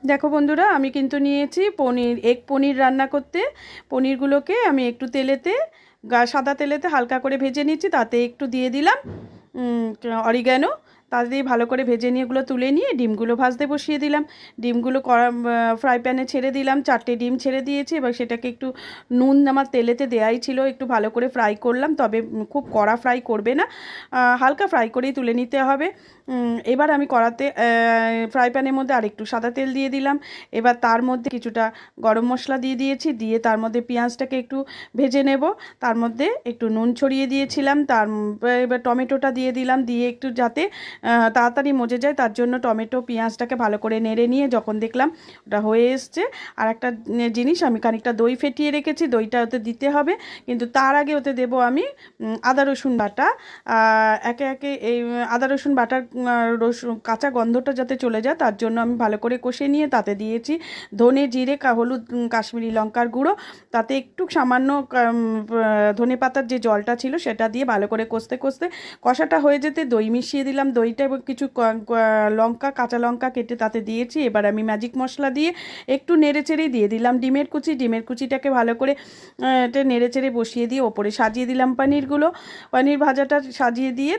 দেখো বন্ধুরা, আমি কিন্তু নিয়েছি পনির, এগ পনির রান্না করতে। পনিরগুলোকে আমি একটু তেলেতে, সাদা তেলেতে হালকা করে ভেজে নিচ্ছি, তাতে একটু দিয়ে দিলাম অরিগ্যানো। তাতে দিয়ে ভালো করে ভেজে নিয়ে এগুলো তুলে নিয়ে ডিমগুলো ভাজতে বসিয়ে দিলাম। ডিমগুলো ফ্রাই প্যানে ছেড়ে দিলাম, 4টে ডিম ছেড়ে দিয়েছি। এবার সেটাকে একটু নুন আমার তেলেতে দেয়াই ছিল, একটু ভালো করে ফ্রাই করলাম, তবে খুব কড়া ফ্রাই করবে না, হালকা ফ্রাই করেই তুলে নিতে হবে। এবার আমি কড়াতে ফ্রাই প্যানের মধ্যে আরেকটু সাদা তেল দিয়ে দিলাম। এবার তার মধ্যে কিছুটা গরম মশলা দিয়ে দিয়েছি, দিয়ে তার মধ্যে পেঁয়াজটাকে একটু ভেজে নেব। তার মধ্যে একটু নুন ছড়িয়ে দিয়েছিলাম, এবার টমেটোটা দিয়ে দিলাম, দিয়ে একটু যাতে তাড়াতাড়ি মজে যায় তার জন্য টমেটো পেঁয়াজটাকে ভালো করে নেড়ে নিয়ে যখন দেখলাম ওটা হয়ে এসছে, আর একটা জিনিস, আমি খানিকটা দই ফেটিয়ে রেখেছি, দইটা ওতে দিতে হবে। কিন্তু তার আগে ওতে দেবো আমি আদা রসুন বাটা। একে একে এই আদা রসুন বাটার রসুন কাঁচা গন্ধটা যাতে চলে যায় তার জন্য আমি ভালো করে কষে নিয়ে তাতে দিয়েছি ধনে জিরে হলুদ, কাশ্মীরি লঙ্কার গুঁড়ো, তাতে একটু সামান্য ধনে পাতার যে জলটা ছিল সেটা দিয়ে ভালো করে কষতে কষতে কষাটা হয়ে যেতে দই মিশিয়ে দিলাম। দইটা এবং কিছু লঙ্কা, কাঁচা লঙ্কা কেটে তাতে দিয়েছি। এবার আমি ম্যাজিক মশলা দিয়ে একটু নেড়েচেড়ে দিয়ে দিলাম ডিমের কুচি। ডিমের কুচিটাকে ভালো করে নেড়েচেড়ে বসিয়ে দিয়ে ওপরে সাজিয়ে দিলাম পনিরগুলো। পনির ভাজাটা সাজিয়ে দিয়ে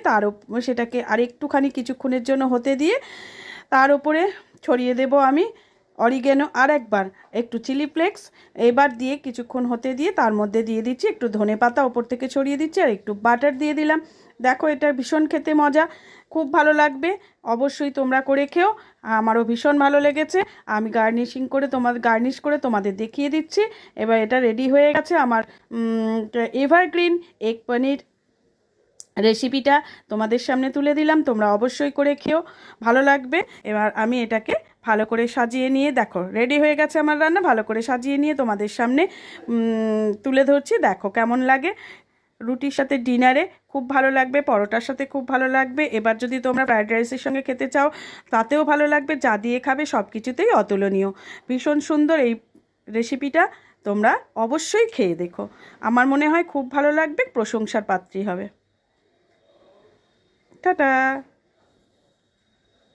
সেটাকে আর একটুখানি কিছুক্ষণের জন্য হতে দিয়ে তার উপরে ছড়িয়ে দেব আমি অরিগ্যানো, আর একবার একটু চিলি ফ্লেক্স। এবার দিয়ে কিছুক্ষণ হতে দিয়ে তার মধ্যে দিয়ে দিচ্ছি একটু ধনে পাতা, ওপর থেকে ছড়িয়ে দিচ্ছি, আর একটু বাটার দিয়ে দিলাম। দেখো, এটা ভীষণ খেতে মজা, খুব ভালো লাগবে। অবশ্যই তোমরা করে খেও, আমারও ভীষণ ভালো লেগেছে। আমি গার্নিশ করে তোমাদের দেখিয়ে দিচ্ছি। এবার এটা রেডি হয়ে গেছে আমার এভারগ্রিন এগ পনির রেসিপিটা তোমাদের সামনে তুলে দিলাম। তোমরা অবশ্যই করে খেও, ভালো লাগবে। এবার আমি এটাকে ভালো করে সাজিয়ে নিয়ে, দেখো রেডি হয়ে গেছে আমার রান্না, ভালো করে সাজিয়ে নিয়ে তোমাদের সামনে তুলে ধরছি। দেখো কেমন লাগে, রুটির সাথে ডিনারে খুব ভালো লাগবে, পরোটার সাথে খুব ভালো লাগবে। এবার যদি তোমরা ফ্রায়েড রাইসের সঙ্গে খেতে চাও তাতেও ভালো লাগবে, যা দিয়ে খাবে সব কিছুতেই অতুলনীয়। ভীষণ সুন্দর এই রেসিপিটা, তোমরা অবশ্যই খেয়ে দেখো, আমার মনে হয় খুব ভালো লাগবে, প্রশংসার পাত্রী হবে। টাটা।